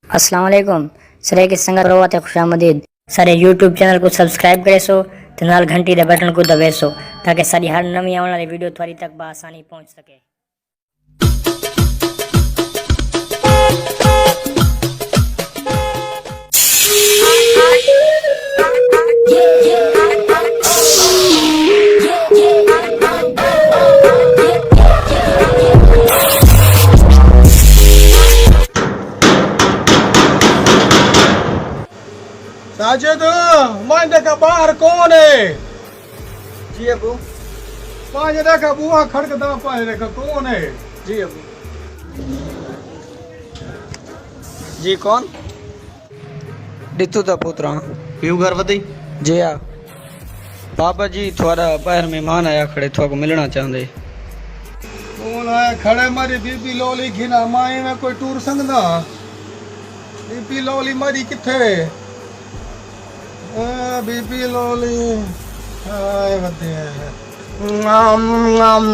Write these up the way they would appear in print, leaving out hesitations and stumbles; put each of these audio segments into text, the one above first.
अस्सलाम वालेकुम सरे के संग रोवत खुशामदीद सारे यूट्यूब चैनल को सब्सक्राइब करे सो ते नाल घंटी दे बटन को दबे सो ताकि सारी हर नवी आने वाली वीडियो थारी तक बआसानी पहुंच सके। साजिद मां देखा बाहर कौन है? जी अबू। मां देखा बुआ खड़कदा पाए देखा कौन है? जी अबू। जी कौन? डितू दा पुत्रा पीऊ गर्भवती जी आ बाबा जी थोड़ा बाहर मेहमान आया खड़े थोड़ा को मिलना चाहते। कौन है खड़े? मारी बीबी लोली खिना माई में कोई टूर संगदा। बीबी लोली मारी किथे? बीबी लोली हाय वदे नाम नाम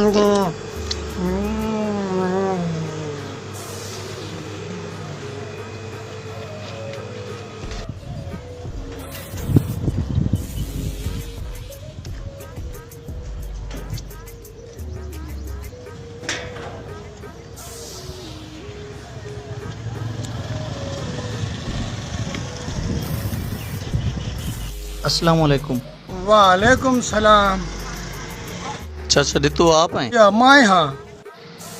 अस्सलाम वालेकुम। वालेकुम सलाम। चाचा डितू आप हैं? या माई हाँ।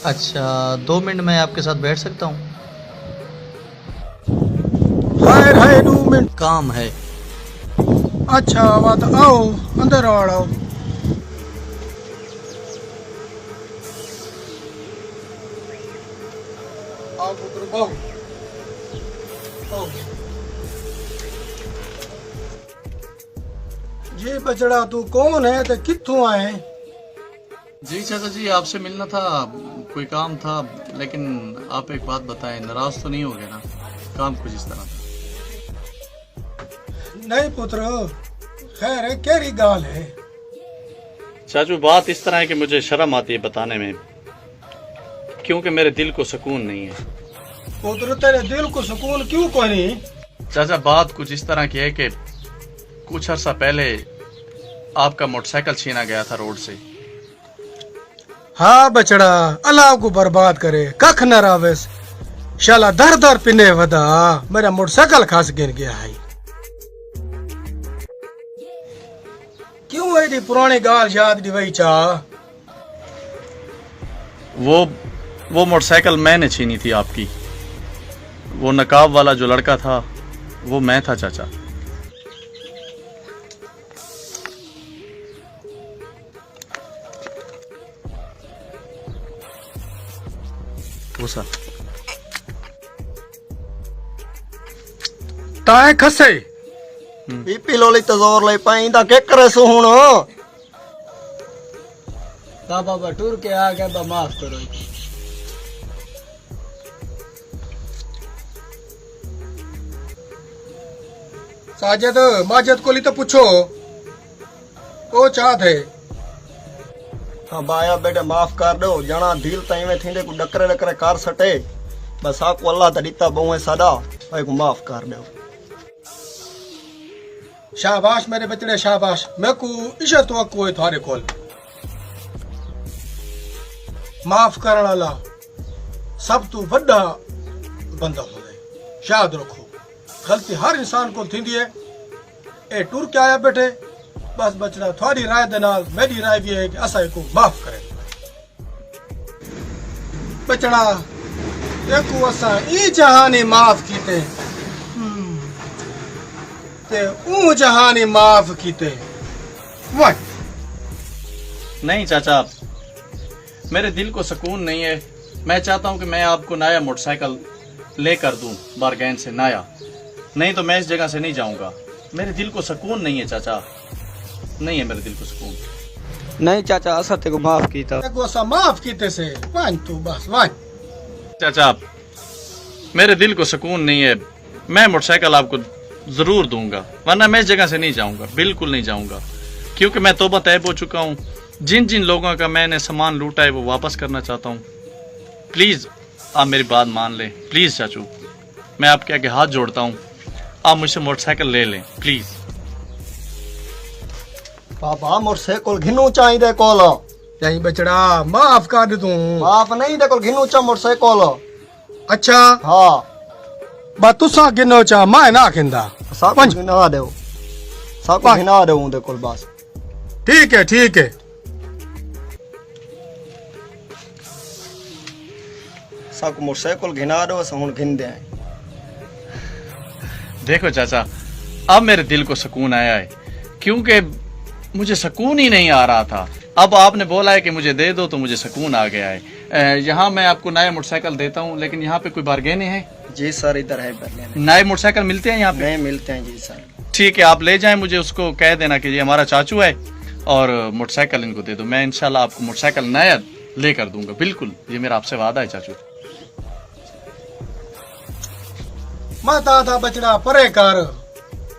अच्छा 2 मिनट में आपके साथ बैठ सकता हूँ? हाय हाय 2 मिनट काम है। अच्छा बात आओ अंदर आओ। आओ पुत्र बहु जी बचड़ा तू कौन है ते कित्थों आए? जी चाचा जी आपसे मिलना था, कोई काम था, लेकिन आप एक बात बताएं, नाराज तो नहीं हो गए ना? काम कुछ इस तरह था। नहीं पुत्र खैर है केरी गाल है? चाचू बात इस तरह है कि मुझे शर्म आती है बताने में, क्योंकि मेरे दिल को सुकून नहीं है। पुत्र तेरे दिल को सुकून क्यों कोई नहीं? चाचा बात कुछ इस तरह की है कि कुछ अर्सा पहले आपका मोटरसाइकिल छीना गया था रोड से। हाँ बचड़ा अल्लाह को बर्बाद करे कख न रावेस शाला दर दर पिने वदा मेरा मोटरसाइकिल खास गिन गया है। क्यों ऐसी पुरानी गाल याद दिवाई चा? वो मोटरसाइकिल मैंने छीनी थी आपकी। वो नकाब वाला जो लड़का था वो मैं था चाचा। वो सर ताए खसे बीपी लोली तो जोर ले पाईंदा के करे सो हुन ता बाबा टूर के आ गया बा माफ करो। साजिद माजिद कोली तो पूछो ओ चाहत है। हाँ बाया बेटे माफ कर दो जना दिल ताई में थींदे को डकरे डकरे कार सटे बस आपको अल्लाह तरीता बहुए सदा भाई को माफ कर दो। शाबाश मेरे बचड़े शाबाश। मैं को इज्जत वको है थारे कोल। माफ करने वाला सब तू बड़ा बंदा हो गए। याद रखो गलती हर इंसान को थींदी है। ए टूर के आया बेटे बस बचड़ा थोड़ी राय दे नाल मेरी राय भी है कि असा को माफ करे। बचड़ा देखो असा ई जहानी माफ कीते ते ऊ जहानी माफ कीते। वाह नहीं चाचा मेरे दिल को सुकून नहीं है। मैं चाहता हूं कि मैं आपको नया मोटरसाइकिल लेकर दूं बारगैन से नया, नहीं तो मैं इस जगह से नहीं जाऊंगा। मेरे दिल को सुकून नहीं है चाचा, नहीं है मेरे दिल को सुकून। नहीं चाचा असा ते को माफ कीता। देखो असा माफ कीते से वान तू बस वान। चाचा मेरे दिल को सुकून नहीं है। मैं मोटरसाइकिल आपको जरूर दूंगा, वरना मैं इस जगह से नहीं जाऊंगा, बिल्कुल नहीं जाऊंगा, क्योंकि मैं तौबा तैब हो चुका हूँ। जिन जिन लोगों का मैंने सामान लूटा है वो वापस करना चाहता हूँ। प्लीज आप मेरी बात मान लें, प्लीज चाचू। मैं आपके आगे हाथ जोड़ता हूँ, आप मुझसे मोटरसाइकिल ले लें प्लीज। बाबा मोटरसाइकिल घिनू चाहिए कोल यही बचड़ा माफ कर तू। माफ नहीं दे कोल घिनू चा मोटरसाइकिल। अच्छा हाँ बा तुसा गिनो चा मैं ना खिंदा सब पंज। घिना दो, सब पंज। घिना दो दे कोल बस। ठीक है ठीक है। सब मोटरसाइकिल घिना दो हम घिन दे। देखो चाचा, अब मेरे दिल को सुकून आया है, क्योंकि मुझे सुकून ही नहीं आ रहा था। अब आपने बोला है कि मुझे दे दो तो मुझे सुकून आ गया है। यहाँ मैं आपको नया मोटरसाइकिल देता हूँ, लेकिन यहाँ पे कोई बारगेने हैं? जी सर इधर है बरगेने। नए मोटरसाइकिल मिलते हैं यहाँ पे? नहीं मिलते हैं जी सर। ठीक है, आप ले जाएं, मुझे उसको कह देना कि ये हमारा चाचू है और मोटरसाइकिल इनको दे दो। मैं इंशाल्लाह आपको मोटरसाइकिल नया लेकर दूंगा, बिल्कुल, ये मेरा आपसे वादा है चाचू। मत था बचड़ा परे कर,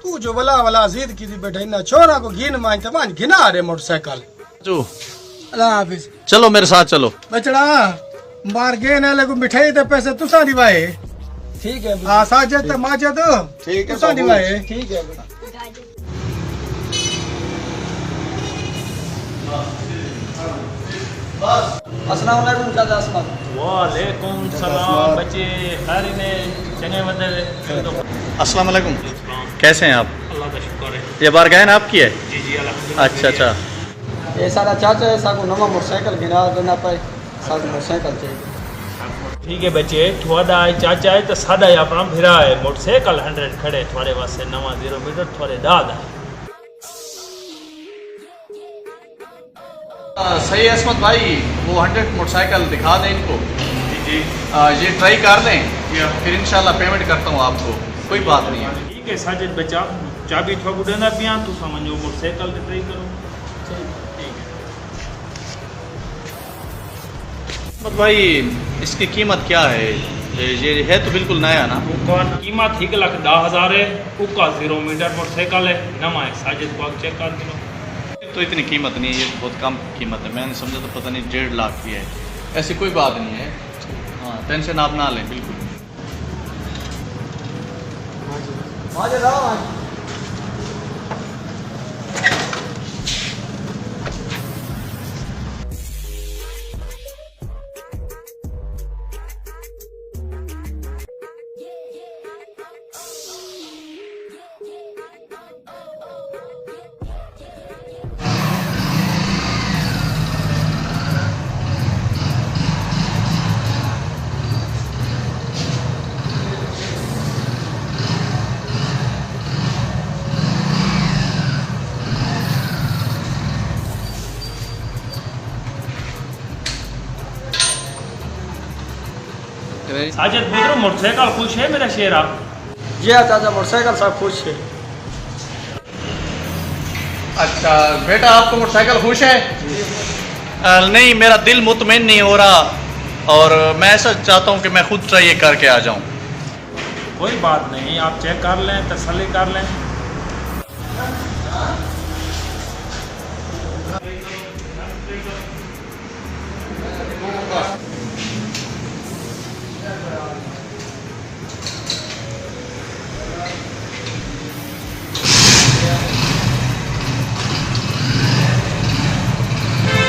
तू जो वला वला जिद की थी बैठे ना छोरा को घिन मांगते मान घिना रे मोटरसाइकिल। चाचू अल्लाह हाफिज। चलो मेरे साथ चलो। बचड़ा बारगेन है लेकिन मिठाई दे पैसे तुसा दिवाए। ठीक है हाँ साजद माजद ठीक है तुसा दिवाए। ठीक है। अस्सलाम वालेकुम चाचा। वालेकुम सलाम बच्चे खैर ने चंगे बंदे। अस्सलाम वालेकुम, कैसे हैं आप? अल्लाह का शुक्र है। ये बारगैन आपकी है? जी जी अल्हम्दुलिल्लाह। अच्छा अच्छा। ये सारा चाचा है, साको नवा मोटरसाइकिल गिरा देना पाए, साको मोटरसाइकिल चाहिए। ठीक है बच्चे, थोड़ा चाचा है तो सादा ही अपना फिरा है मोटरसाइकिल 100 खड़े थोड़े वास्ते नवा 0 मीटर थोड़े दाद है। सही है असमत भाई, वो 100 मोटरसाइकिल दिखा दें इनको। जी जी। ये ट्राई कर लें, फिर इंशाल्लाह पेमेंट करता हूँ आपको, कोई बात नहीं है। ठीक है साजिद बच्चा, चाबी ठोक देना पिया तू समझो मोटरसाइकिल की ट्राई करो। असमत भाई, इसकी कीमत क्या है? ये है तो बिल्कुल नया ना? कौन कीमत 1,10,000 है, उसका 0 मीटर मोटरसाइकिल है नवा है। साजिद को चेक कर दो। तो इतनी कीमत नहीं है, ये बहुत कम कीमत है। मैंने समझा तो पता नहीं 1.5 लाख की है। ऐसी कोई बात नहीं है, हाँ टेंशन आप ना लें बिल्कुल। साजिद पुत्र मोटरसाइकिल खुश है मेरा शेरा? जी हाँ चाचा, मोटरसाइकिल सब खुश है। अच्छा बेटा, आपको मोटरसाइकिल खुश है? नहीं, मेरा दिल मुतमईन नहीं हो रहा और मैं ऐसा चाहता हूँ कि मैं खुद ट्राई करके आ जाऊँ। कोई बात नहीं, आप चेक कर लें, तसल्ली कर लें।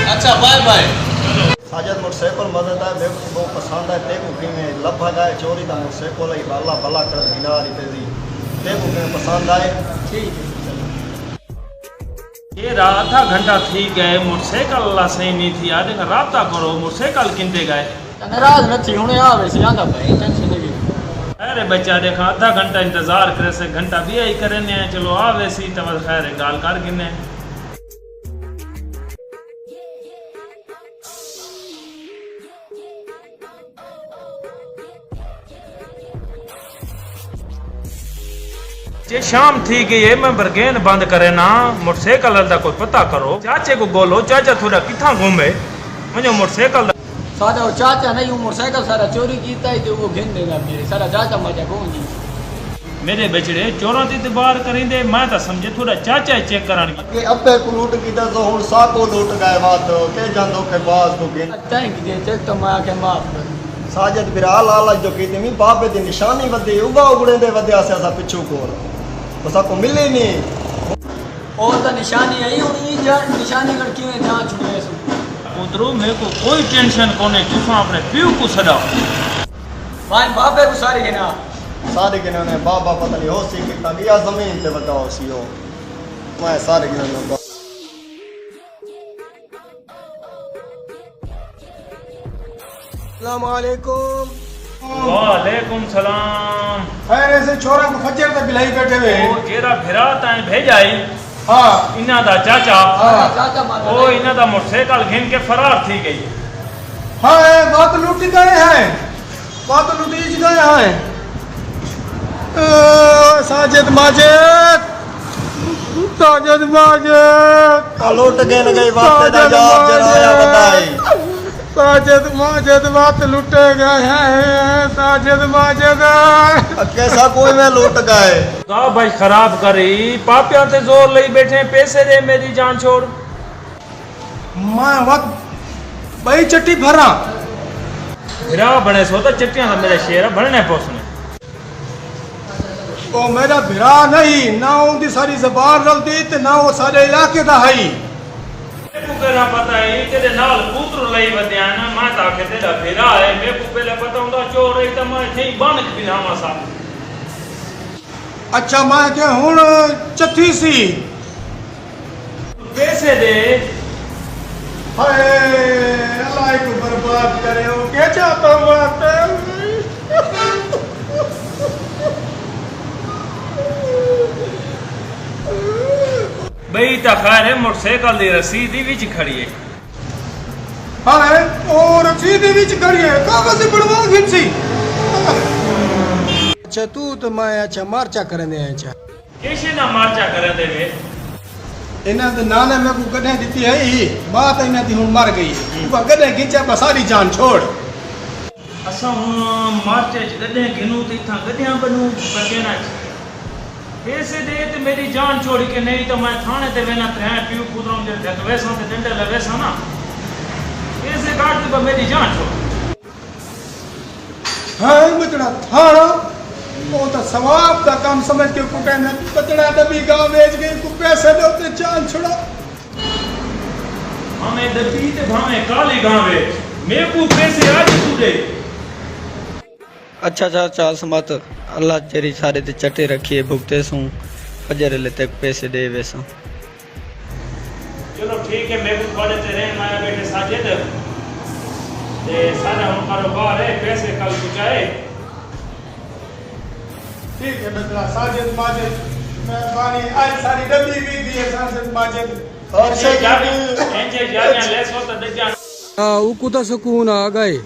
अच्छा बाय बाय। साजद मोटरसाइकिल मदद है, मेरे को बहुत पसंद है। तेको की में लगभग है चोरी का मोटरसाइकिल है, बाला बाला कर बिना रही तेजी तेको में पसंद आए। ठीक है। ये आधा घंटा थी गए मोटरसाइकिल अल्लाह सही नहीं थी। आधे का राब्ता करो, मोटरसाइकिल किनते गए? नाराज न थी हुने आवे से आंदा भाई, टेंशन नहीं। अरे बच्चा देखा आधा घंटा इंतजार करे से घंटा भी यही करने हैं। चलो आवे सी तब खैर गाल कर गिने। जे शाम थी गई है, मैं बरगेन बंद करे ना मोटरसाइकिल दा कोई पता करो। चाचे को बोलो, चाचा थोड़ा किथा घूमे मुझे मोटरसाइकिल। सादा वो चाचा नहीं, वो मोटरसाइकिल सारा चोरी कीता है तो वो घिन देगा मेरे सारा चाचा मजा कौन जी। मेरे बचड़े चोरों की इतबार करेंदे, मैं तो समझे थोड़ा चाचा चेक करानी। के अब्बे को लूट कीता तो हुन साको लूट गए बात के जांदो के पास तो घिन थैंक यू चेक तो मैं आके माफ कर। साजिद बिरा लालच जो की मी बाबे दी निशानी वधी उगा उगड़े दे वधिया से असा पिछू कोल बसा को मिले नहीं और तो निशानी आई हुई निशानी लड़की में जान छुड़े सो उधरों मेरे को कोई टेंशन कोने तुसा अपने पीऊ को सदा मान बाबे को सारी के ना सारे गिने ने बाबा पता नहीं हो सी कितना गया जमीन ते वधा हो सी हो मैं सारे गिने ने अस्सलाम वालेकुम। वालेकुम सलाम। खैर ऐसे छोरा को फजर ते बिलाई बैठे हुए ओ जेरा फिरा ताई भेजाई हाँ इना दा चाचा चाचा मारा ओ इना दा मोटरसाइकिल घिन के फरार थी गई। हाँ बात लूट गए हैं बात लूटी गए हैं साजिद माजिद साजिद माजिद लूट गए गई बात दा जवाब जराया बताई साजिद माजिद बात लूटे गए हैं साजिद माजिद कैसा कोई में लूट गए का भाई खराब करी पापिया ते जोर लई बैठे पैसे दे मेरी जान छोड़ मैं वक्त भाई चट्टी भरा फिरा बने सो तो चट्टियां दा मेरे शेर बनने पोसने ओ मेरा भिरा नहीं ना उनकी सारी जबान रलती ते ना वो सारे इलाके दा है मेरे को कहना पता है तेरे नाल पुत्र लई वद्या ना मैं ताके तेरा फिरा है मेरे को पहले पता हुंदा चोर है तो मैं थे बन के बिनामा सा अच्छा मैं के हुन चट्ठी सी पैसे दे हाय अल्लाह को बर्बाद करे ओ क्या चाहता हूं बई ता खैर है मोटरसाइकिल दी रसीद ही विच खड़ी है हाय और सीधी विच करिए कागज बनवा खिंची अच्छा तू तो मैं अच्छा मार्चा करने अच्छा कैसे ना मार्चा करे दे वे इन्हां दे नाने में को गड्ढे दी है ही बात इन्हां दी हुन मर गई वो गड्ढे खिंचा बसारी जान छोड़ असा हुन मार्चे च गड्ढे गिनू ते इथा गड्ढियां बनू बगेना पैसे दे ते मेरी जान छोड़ी के नहीं तो मैं थाने ते वेना त्रै पीऊ पुत्रों दे तक वैसा ते डंडे ले वैसा ना पैसे काट दे मेरी जान छोड़ हां बचड़ा थाना वो तो सवाब का काम समझ के कुटे ने बचड़ा डबी गांव बेच गई को पैसे दो ते जान छोड़ा हमें दबी ते भावे काली गावे मेरे को पैसे आज तू दे अच्छा चाचा समत अल्लाह तेरी सारे ते चटे रखिए भुगते सू फजर ले तक पैसे दे वैसा चलो ठीक है मेरे को थोड़े ते रहन आया बेटे साजिद ते सारा हम कारोबार है पैसे कल चुकाए ठीक है बचड़ा साजिद माजिद मेहरबानी आज सारी डबी भी दी है साजिद माजिद और से जाने ले सो तो दे जान हां उको तो सुकून आ गए